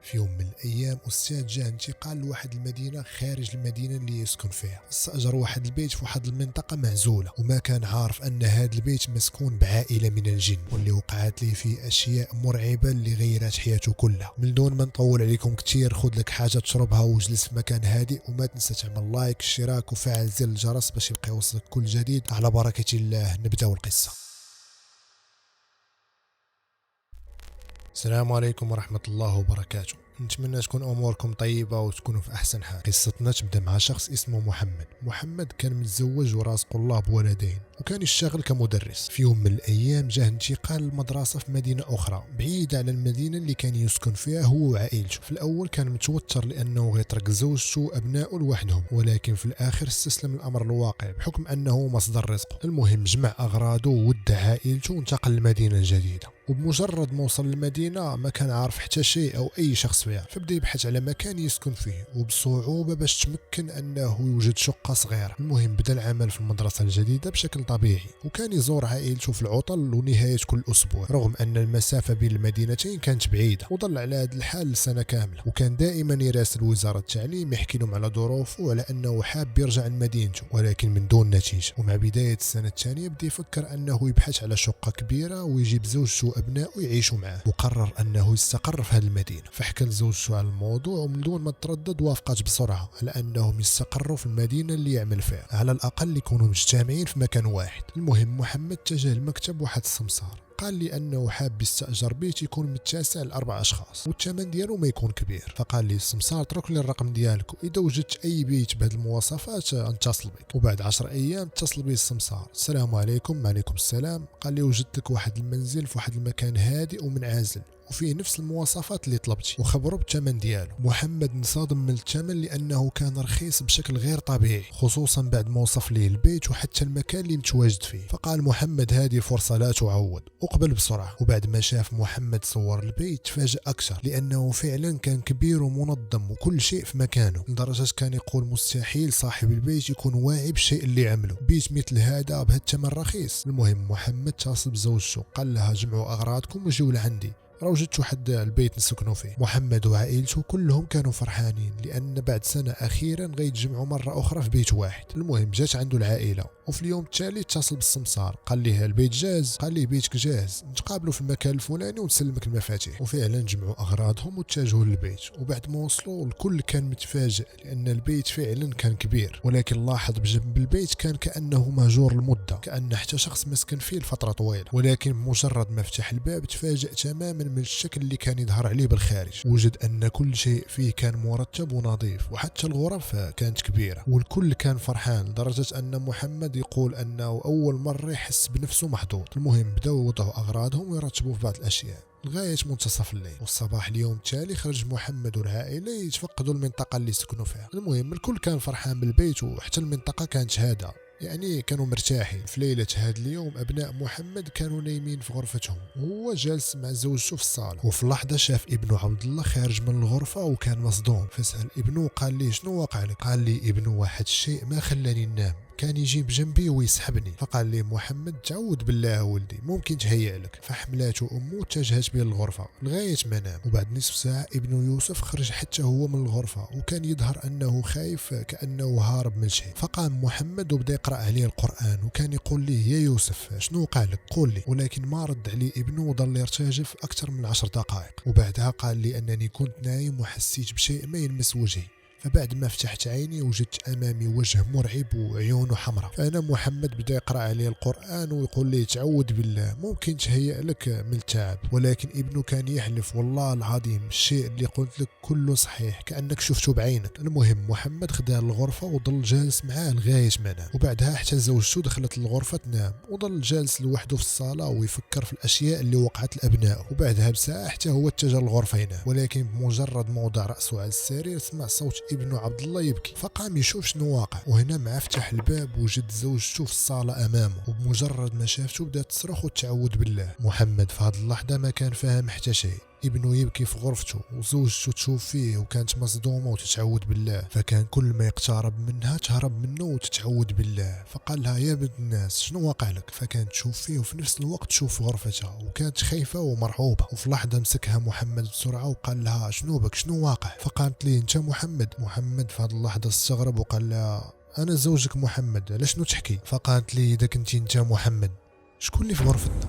في يوم من الأيام أستاذ جاء انتقال لواحد المدينة خارج المدينة اللي يسكن فيها. استأجر واحد البيت في واحد المنطقة معزولة، وما كان عارف أن هذا البيت مسكون بعائلة من الجن، واللي وقعت لي فيه أشياء مرعبة اللي غيرت حياته كلها. من دون ما نطول عليكم كتير، خذ لك حاجة تشربها وجلس في مكان هادئ، وما تنسى تعمل لايك اشتراك وفعل زر الجرس باش يبقى يوصلك كل جديد. على بركة الله نبدأ القصة. السلام عليكم ورحمة الله وبركاته. نتمنى تكون أموركم طيبة وتكونوا في أحسن حال. قصتنا تبدأ مع شخص اسمه محمد كان متزوج ورازق الله بولدين، وكان يشتغل كمدرس. في يوم من الأيام جاه انتقال للمدرسة في مدينة أخرى بعيدة على المدينة اللي كان يسكن فيها هو وعائلته. في الأول كان متوتر لأنه غيترك زوجته وأبنائه لوحدهم، ولكن في الآخر استسلم الأمر الواقع بحكم أنه مصدر رزقه. المهم جمع أغراضه وودع عائلته وانتقل للمدينة الجديدة، وبمجرد ما وصل للمدينة ما كان عارف حتى شيء أو أي شخص فيها، فبدا يبحث على مكان يسكن فيه وبصعوبة باش تمكن أنه يوجد شقة صغيرة. المهم بدا العمل في المدرسة الجديدة بشكل طبيعي، وكان يزور عائلته في العطل ونهاية كل أسبوع، رغم أن المسافة بين المدينتين كانت بعيدة. وظل على هذا الحال لسنة كاملة، وكان دائما يراسل وزارة التعليم يحكي لهم على ظروفه وعلى أنه حاب يرجع لمدينته، ولكن من دون نتيجة. ومع بداية السنة الثانية بدا يفكر أنه يبحث على شقة كبيرة ويجيب زوجته وأبنائه ويعيشوا معه، وقرر أنه يستقر في هذه المدينة. فحكى لزوجته على الموضوع، ومن دون ما تردد وافقت بسرعة على أنهم يستقروا في المدينة اللي يعمل فيها، على الأقل يكونوا مجتمعين في مكان واحد. المهم محمد اتجه لمكتب واحد السمسار، قال لي أنه حاب يستأجر بيت يكون متسع ل4 أشخاص والثمن ديالو ما يكون كبير. فقال لي السمسار اترك لي الرقم ديالك، وإذا وجدت أي بيت بهذه المواصفات نتصل بك. وبعد 10 أيام اتصل بي السمسار. السلام عليكم. وعليكم السلام. قال لي وجدت لك واحد المنزل في واحد المكان هادئ ومنعزل وفيه نفس المواصفات اللي طلبتي، وخبروا بالثمن ديالو. محمد انصدم من الثمن لأنه كان رخيص بشكل غير طبيعي، خصوصا بعد ما وصف ليه البيت وحتى المكان اللي متواجد فيه. فقال محمد هذه فرصة لا تعوض، وقبل بسرعة. وبعد ما شاف محمد صور البيت تفاجأ أكثر، لأنه فعلا كان كبير ومنظم وكل شيء في مكانه، لدرجة كان يقول مستحيل صاحب البيت يكون واعي بالشيء اللي عمله. بيت مثل هذا بهذا الثمن رخيص. المهم محمد اتصل بزوجته، قال لها جمعوا أغراضكم وجيوا لعندي، راه وجدت واحد البيت نسكنوا فيه. محمد وعائلته كلهم كانوا فرحانين، لأن بعد سنة أخيرا غيتجمعوا مرة أخرى في بيت واحد. المهم جات عنده العائلة، وفي اليوم التالي اتصل بالسمسار، قال ليه البيت جاهز. قال ليه بيتك جاهز، نتقابلوا في المكان الفلاني ونسلمك المفاتيح. وفعلا جمعوا أغراضهم واتجهوا للبيت. وبعد ما وصلوا الكل كان متفاجئ، لأن البيت فعلا كان كبير، ولكن لاحظ بجنب البيت كان كأنه مهجور المدة، كأن حتى شخص مسكن فيه لفترة طويلة. ولكن بمجرد ما فتح الباب تفاجأ تماما من الشكل اللي كان يظهر عليه بالخارج. وجد أن كل شيء فيه كان مرتب ونظيف، وحتى الغرف كانت كبيرة، والكل كان فرحان لدرجة أن محمد يقول أنه أول مرة يحس بنفسه محظوظ. المهم بدأوا يوضعوا أغراضهم ويرتبوا في بعض الأشياء لغاية منتصف الليل. والصباح اليوم التالي خرج محمد والعائلة يتفقدوا المنطقة اللي سكنوا فيها. المهم الكل كان فرحان بالبيت، وحتى المنطقة كانت هادئة، يعني كانوا مرتاحين. في ليلة هذا اليوم أبناء محمد كانوا نايمين في غرفتهم، وهو جالس مع زوجته في الصالة. وفي لحظة شاف ابنه عبد الله خارج من الغرفة وكان مصدوم. فسأل ابنه، قال لي شنو واقع لك؟ قال لي ابنه واحد الشيء ما خلاني ننام، كان يجي بجنبي ويسحبني. فقال لي محمد تعود بالله ولدي، ممكن تهيأ لك. فحملاته أمه اتجهت به للغرفة لغاية ما نام. وبعد نصف ساعة ابنه يوسف خرج حتى هو من الغرفة، وكان يظهر أنه خايف كأنه هارب من شيء. فقام محمد وبدأ يقرأ عليه القرآن، وكان يقول لي يا يوسف شنو وقع لك قول لي. ولكن ما رد عليه ابنه وظل يرتجف أكثر من 10 دقائق. وبعدها قال لي أنني كنت نايم وحسيت بشيء ما يلمس وجهي، فبعد ما فتحت عيني وجدت أمامي وجه مرعب وعيونه حمراء. فأنا محمد بدأ يقرأ عليه القرآن ويقول لي تعود بالله، ممكن تهيأ لك من التعب. ولكن ابنه كان يحلف والله العظيم الشيء اللي قلت لك كله صحيح، كأنك شفته بعينك. المهم محمد خداه للغرفة وظل جالس معاه لغاية ما نام. وبعدها حتى زوجته دخلت للغرفة تنام، وظل جالس لوحده في الصالة ويفكر في الأشياء اللي وقعت لأبنائه. وبعدها بساعة حتى هو اتجه للغرفة ينام، ولكن بمجرد ما وضع رأسه على السرير سمع صوت ابنه عبد الله يبكي. فقام يشوف شنو واقع، وهنا مع فتح الباب وجد زوجته في الصالة أمامه، وبمجرد ما شافته بدأت تصرخ وتعوذ بالله. محمد في هذه اللحظة ما كان فاهم حتى شيء، ابنه يبكي في غرفته وزوجته تشوف فيه وكانت مصدومة وتتعوذ بالله، فكان كل ما يقترب منها تهرب منه وتتعوذ بالله. فقال لها يا بنت الناس شنو واقع لك؟ فكانت تشوف فيه وفي نفس الوقت تشوف غرفتها، وكانت خايفة ومرعوبة. وفي لحظة مسكها محمد بسرعة وقال لها شنو بك شنو واقع؟ فقالت لي انت محمد. محمد في هذه اللحظة استغرب وقال لها انا زوجك محمد، على شنو تحكي؟ فقالت لي اذا كنت انت محمد شكون اللي في غرفتنا؟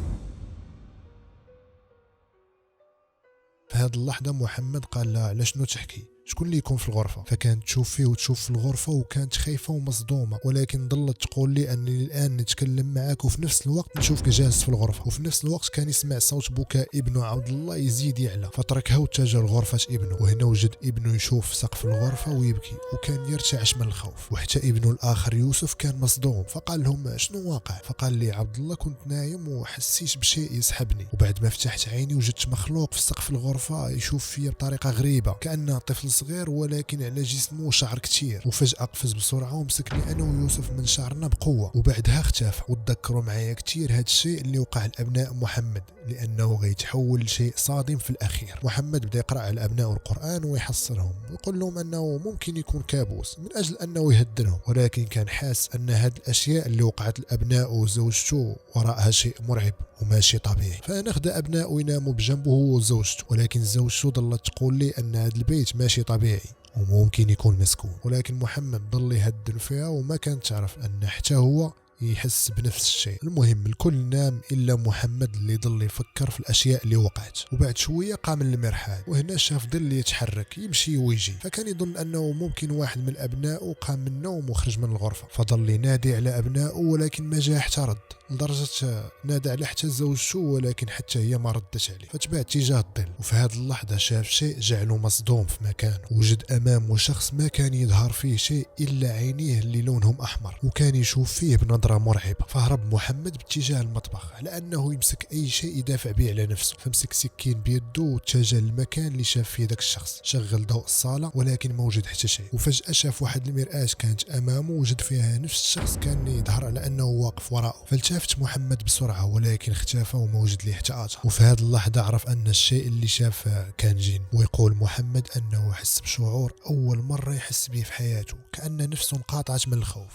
في هذه اللحظة محمد قال لها على شنو تحكي؟ شكون اللي يكون في الغرفة؟ فكانت تشوف فيه وتشوف في الغرفة وكانت خايفة ومصدومة، ولكن ظلت تقول لي أنني الآن نتكلم معك وفي نفس الوقت نشوفك جالس في الغرفة. وفي نفس الوقت كان يسمع صوت بكاء ابنه عبد الله يزيد يعلى، فتركها واتجه لغرفة ابنه. وهنا وجد ابنه يشوف سقف الغرفة ويبكي وكان يرتعش من الخوف. وحتى ابنه الآخر يوسف كان مصدوم، فقال لهم شنو واقع؟ فقال لي عبد الله كنت نايم وحسيت بشيء يسحبني، وبعد ما فتحت عيني وجدت مخلوق في سقف الغرفة يشوف فيا بطريقة غريبة كأنه طفل صغير ولكن على جسمه شعر كتير. وفجأة قفز بسرعة ومسكني أنا ويوسف من شعرنا بقوة، وبعدها اختفى. وتذكروا معايا كتير هذا الشيء اللي وقع لأبناء محمد، لأنه غيتحول لشيء صادم في الأخير. محمد بدا يقرأ على أبناء القرآن ويحصرهم ويقول لهم أنه ممكن يكون كابوس من أجل أنه يهدنهم، ولكن كان حاس أن هذه الأشياء اللي وقعت لأبنائه وزوجته وراءها شيء مرعب وماشي طبيعي. فنخدى أبنائه يناموا بجنبه هو وزوجته، ولكن زوجته ظلت تقول لي أن هذا البيت ماشي طبيعي وممكن يكون مسكون. ولكن محمد ظل يهدن فيها وما كانت تعرف أن حتى هو يحس بنفس الشيء. المهم الكل نام إلا محمد اللي ظل يفكر في الأشياء اللي وقعت. وبعد شوية قام المرحاض وهنا شاف ظل يتحرك يمشي ويجي، فكان يظن أنه ممكن واحد من أبنائه قام من النوم وخرج من الغرفة. فظل ينادي على أبنائه ولكن ما جا حتى رد، لدرجة نادى على حتى زوجته ولكن حتى هي ما ردت عليه، فتبع اتجاه الظل. وفي هذه اللحظة شاف شيء جعله مصدوم في مكانه. وجد أمامه شخص ما كان يظهر فيه شيء إلا عينيه اللي لونهم أحمر، وكان يشوف فيه بنظرة مرعبة. فهرب محمد باتجاه المطبخ على أنه يمسك أي شيء يدافع به على نفسه، فمسك سكين بيده واتجه للمكان اللي شاف فيه ذاك الشخص. شغل ضوء الصالة ولكن ما وجد حتى شيء. وفجأة شاف واحد المرآة كانت أمامه وجد فيها نفس الشخص كان يظهر على أنه واقف وراءه. فالتفت محمد بسرعة ولكن اختفى وما وجد ليه حتى أثر. وفي هذه اللحظة عرف أن الشيء اللي شافه كان جن. ويقول محمد أنه حس بشعور أول مرة يحس به في حياته، كأن نفسه انقطعت من الخوف.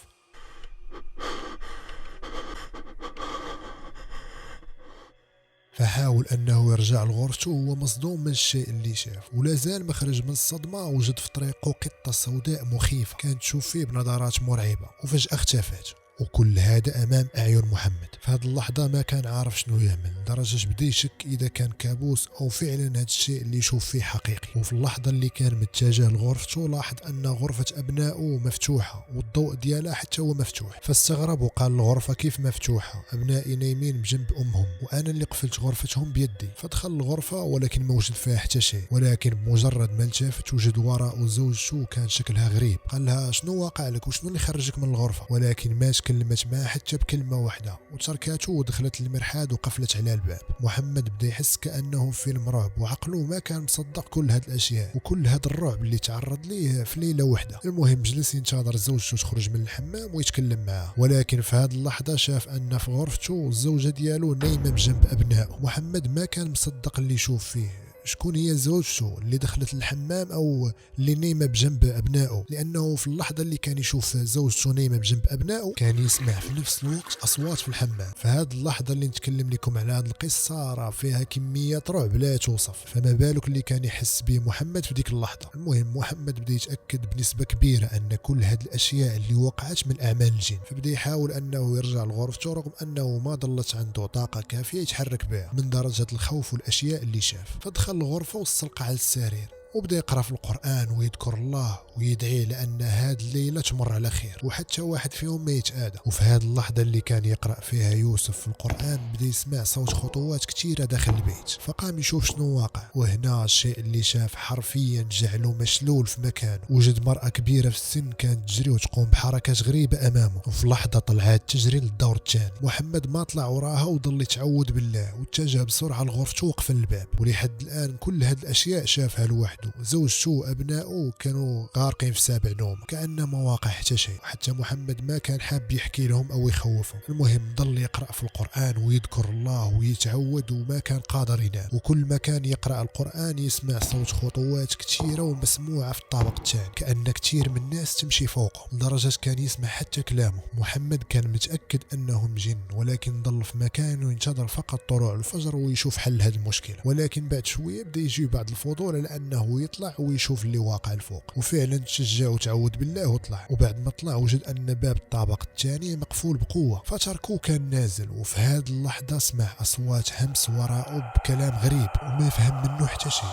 فحاول أنه يرجع لغرفته وهو مصدوم من الشيء اللي شاف، ولا زال مخرج من الصدمة وجد في طريقه قطة سوداء مخيفة كانت تشوف فيه بنظرات مرعبة وفجأة اختفت. وكل هذا أمام أعين محمد. في هذه اللحظة ما كان عارف شنو يعمل، لدرجة بدا يشك إذا كان كابوس أو فعلا هذا الشيء اللي يشوف فيه حقيقي. وفي اللحظة اللي كان متجه لغرفته لاحظ أن غرفة أبنائه مفتوحة والضوء ديالها حتى هو مفتوح، فاستغرب وقال الغرفة كيف مفتوحة؟ أبنائي نايمين بجنب أمهم وأنا اللي قفلت غرفتهم بيدي. فدخل الغرفة ولكن ما وجد فيها حتى شيء، ولكن بمجرد ما التفت وجد وراءه زوجته كان شكلها غريب. قال لها شنو واقع لك وشنو اللي خرجك من الغرفة؟ ولكن ما تكلمت معه حتى بكلمة واحدة وتركاته ودخلت المرحاض وقفلت على الباب. محمد بدا يحس كأنه في فيلم رعب وعقله ما كان مصدق كل هذه الأشياء وكل هذا الرعب اللي تعرض ليه في ليلة واحدة. المهم جلس ينتظر زوجته تخرج من الحمام ويتكلم معها، ولكن في هذه اللحظة شاف أن في غرفته الزوجة ديالو نايمة بجنب أبنائه. محمد ما كان مصدق اللي يشوف فيه، شكون هي زوجته اللي دخلت الحمام او اللي نايمه بجنب ابنائه؟ لانه في اللحظه اللي كان يشوف زوجته نايمه بجنب ابنائه كان يسمع في نفس الوقت اصوات في الحمام. فهذه اللحظه اللي نتكلم لكم على هذه القصه راه فيها كميه رعب لا توصف، فما بالك اللي كان يحس به محمد في ديك اللحظه. المهم محمد بدا يتاكد بنسبه كبيره ان كل هذه الاشياء اللي وقعت من اعمال الجن، فبدا يحاول انه يرجع لغرفته رغم انه ما ضلت عنده طاقه كافيه يتحرك بها من درجه الخوف والاشياء اللي شاف. فدخل الغرفة واستلقى على السرير وبدا يقرأ في القرآن ويذكر الله ويدعي لأن هذه الليلة تمر على خير وحتى واحد فيهم ما يتآذى. وفي هذه اللحظة اللي كان يقرأ فيها يوسف في القرآن بدا يسمع صوت خطوات كثيرة داخل البيت، فقام يشوف شنو واقع. وهنا الشيء اللي شاف حرفيا جعله مشلول في مكانه. وجد مرأة كبيرة في السن كانت تجري وتقوم بحركات غريبة أمامه، وفي لحظة طلعت تجري للدور الثاني. محمد ما طلع وراها وظل يتعوذ بالله واتجه بسرعة لغرفته وقفل الباب. ولحد الآن كل هذه الأشياء شافها لوحده وحده. زوجته وأبنائه كانوا غارقين في سابع نوم كأن ما واقع حتى شيء، وحتى محمد ما كان حاب يحكي لهم أو يخوفهم. المهم ضل يقرأ في القرآن ويذكر الله ويتعود وما كان قادر ينام، وكل ما كان يقرأ القرآن يسمع صوت خطوات كثيرة ومسموعة في الطابق الثاني كأن كثير من الناس تمشي فوقه، لدرجة كان يسمع حتى كلامه. محمد كان متأكد أنهم جن، ولكن ضل في مكانه ينتظر فقط طلوع الفجر ويشوف حل هذه المشكلة. ولكن بعد شوية بدا يجي بعض الفضول على أنه يطلع ويشوف اللي واقع الفوق، وفعلا تشجع وتعود بالله وطلع. وبعد ما طلع وجد أن باب الطابق الثاني مقفول بقوة، فتركه كان نازل. وفي هذه اللحظة سمع أصوات همس وراءه بكلام غريب وما فهم منه حتى شيء.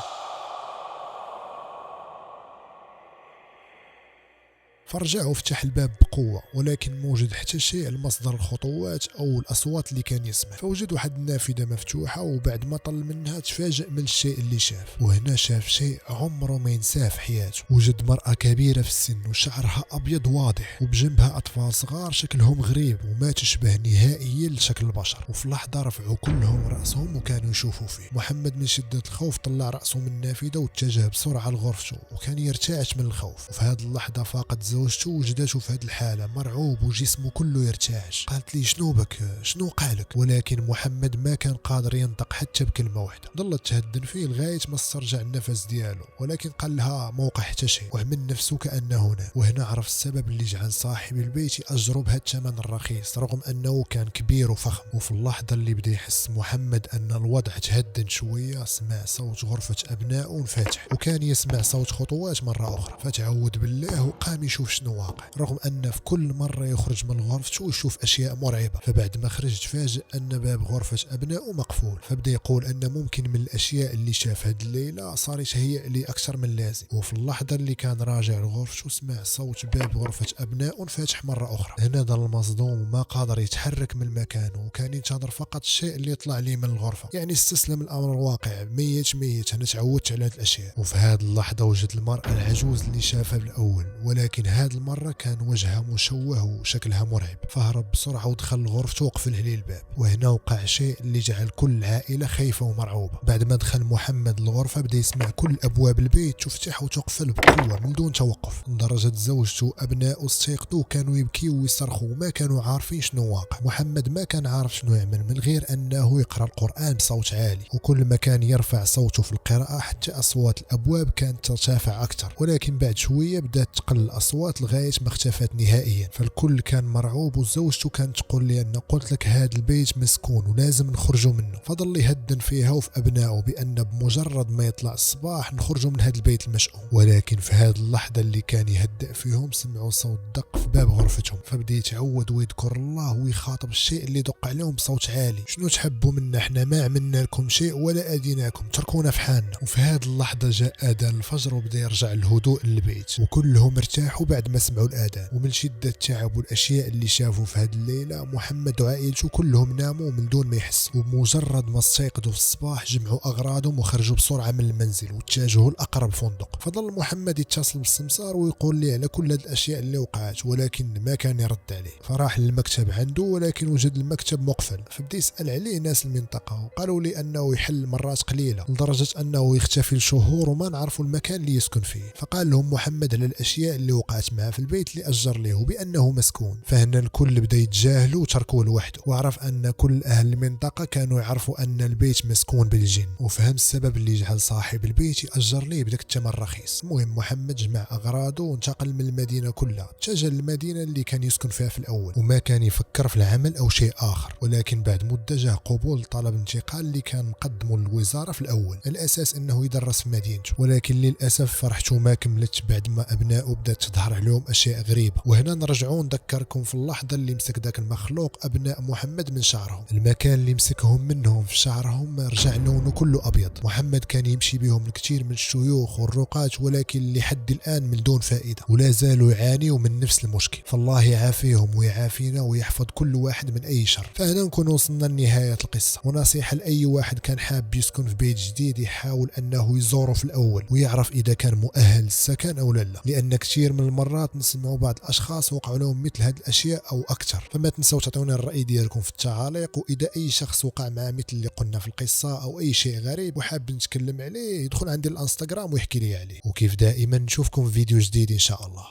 فرجع وفتح الباب بقوة، ولكن موجد حتى شيء على مصدر الخطوات أو الأصوات اللي كان يسمع. فوجد واحد النافذة مفتوحة، وبعد ما طل منها تفاجأ من الشيء اللي شاف. وهنا شاف شيء عمره ما ينساه في حياته. وجد مرأة كبيرة في السن وشعرها أبيض واضح، وبجنبها أطفال صغار شكلهم غريب وما تشبه نهائيا لشكل البشر. وفي لحظة رفعوا كلهم رأسهم وكانوا يشوفوا فيه. محمد من شدة الخوف طلع رأسه من النافذة واتجه بسرعة لغرفته، وكان يرتعش من الخوف. وفي هذه اللحظة فاقد زوجته وجدته في هذه الحالة مرعوب وجسمه كله يرتعش. قالت لي شنو بك، شنو قالك؟ ولكن محمد ما كان قادر ينطق حتى بكلمة واحدة. ظلت تهدن فيه لغاية ما استرجع النفس ديالو، ولكن قال لها موقع حتى شيء، وعمل نفسه كأنه هنا. وهنا عرف السبب اللي جعل صاحب البيت يأجره بهذا الثمن الرخيص رغم أنه كان كبير وفخم. وفي اللحظة اللي بدا يحس محمد أن الوضع تهدن شوية، سمع صوت غرفة أبنائه انفتح، وكان يسمع صوت خطوات مرة أخرى. فتعود بالله وقام يشوف شنو واقع، رغم أن في كل مرة يخرج من غرفته ويشوف أشياء مرعبة. فبعد ما خرج تفاجأ أن باب غرفة أبنائه مقفول. فبدأ يقول أن ممكن من الأشياء اللي شاف هذه الليلة صار يتهيأ لي أكثر من اللازم. وفي اللحظة اللي كان راجع لغرفته سمع صوت باب غرفة أبنائه انفتح مرة أخرى. هنا ضل مصدوم وما قادر يتحرك من مكانه، وكان ينتظر فقط الشيء اللي يطلع ليه من الغرفة. يعني استسلم الأمر الواقع، ميت أنا تعودت على هذه الأشياء. وفي هذه اللحظة وجد المرأة العجوز اللي شافها بالأول، ولكن هذه المرة كان وجهها مشوه وشكلها مرعب. فهرب بسرعة ودخل غرفته وقفل عليه الباب. وهنا وقع شيء اللي جعل كل العائلة خايفة ومرعوبة. بعد ما دخل محمد الغرفة بدا يسمع كل أبواب البيت تفتح وتقفل بقوة من دون توقف، لدرجة زوجته وأبنائه استيقظوا وكانوا يبكيوا ويصرخوا وما كانوا عارفين شنو واقع. محمد ما كان عارف شنو يعمل من غير أنه يقرأ القرآن بصوت عالي، وكل ما كان يرفع صوته في القراءة حتى أصوات الأبواب كانت ترتفع أكثر. ولكن بعد شوية بدأت تقل الأصوات لغاية ما اختفت نهائيا. فالكل كان مرعوب، وزوجته كانت تقول لي أن قلت لك هذا البيت مسكون ولازم نخرجوا منه. فضل يهدن فيها وفي أبنائه بأن بمجرد ما يطلع الصباح نخرجوا من هذا البيت المشؤوم. ولكن في هذه اللحظة اللي كان يهدأ فيهم سمعوا صوت دق في باب غرفتهم. فبدأ يتعود ويذكر الله ويخاطب الشيء اللي دق عليهم بصوت عالي. شنو تحبوا منا؟ احنا ما عملنا لكم شيء ولا أذيناكم، تركونا في حالنا. وفي هذه اللحظة جاء آذان الفجر وبدأ يرجع الهدوء للبيت، وكلهم ارتاحوا بعد ما سمعوا الآذان. ومن شدة التعب والأشياء اللي شافوا في هذه الليلة محمد وعائلته كلهم ناموا من دون ما يحسوا. وبمجرد ما استيقظوا في الصباح جمعوا أغراضهم وخرجوا بسرعة من المنزل واتجهوا لأقرب فندق. فضل محمد يتصل بالسمسار ويقول لي على كل هذه الأشياء اللي وقعت، ولكن ما كان يرد عليه. فراح للمكتب عنده ولكن وجد المكتب مقفل. فبدأ يسأل عليه ناس المنطقة وقالوا لي أنه يحل مرات قليلة لدرجة أنه يختفي لشهور وما نعرفوا المكان اللي يسكن فيه. فقال لهم محمد على الأشياء اللي وقعت معه في البيت اللي أجر له وبأنه مسكون. فهنا الكل بدا يتجاهلوا وتركوه لوحده. وعرف أن كل أهل المنطقة كانوا يعرفوا أن البيت مسكون بالجن، وفهم السبب اللي جعل صاحب البيت يأجر ليه بدك الثمن الرخيص. المهم محمد جمع أغراضه وانتقل من المدينة كلها، اتجه للمدينة اللي كان يسكن فيها في الأول، وما كان يفكر في العمل أو شيء آخر. ولكن بعد مدة جاء قبول طلب انتقال اللي كان مقدمه للوزارة في الأول، الأساس أنه يدرس في مدينته. ولكن للأسف فرحته ما كملتش بعد ما أبنائه بدأت تظهر عليهم أشياء غريبة. وهنا نرجعون نذكركم في اللحظة اللي مسك ذاك المخلوق أبناء محمد من شعرهم. المكان اللي مسكهم منهم في شعرهم رجع لونه كله أبيض. محمد كان يمشي بهم الكثير من الشيوخ والرقاة، ولكن لحد الآن من دون فائدة، ولا زالوا يعانيوا من نفس المشكل. فالله يعافيهم ويعافينا ويحفظ كل واحد من أي شر. فهنا نكون وصلنا لنهاية القصة. ونصيحة لأي واحد كان حاب يسكن في بيت جديد يحاول أنه يزوره في الأول ويعرف إذا كان مؤهل للسكن أو لا، لأن كثير من ومرات نسمعوا بعض الاشخاص وقعوا لهم مثل هذه الاشياء او اكثر. فما تنسوا تعطيونا الراي ديالكم في التعاليق، واذا اي شخص وقع معه مثل اللي قلنا في القصه او اي شيء غريب وحاب نتكلم عليه يدخل عندي الانستغرام ويحكي لي عليه. وكيف دائما نشوفكم في فيديو جديد ان شاء الله.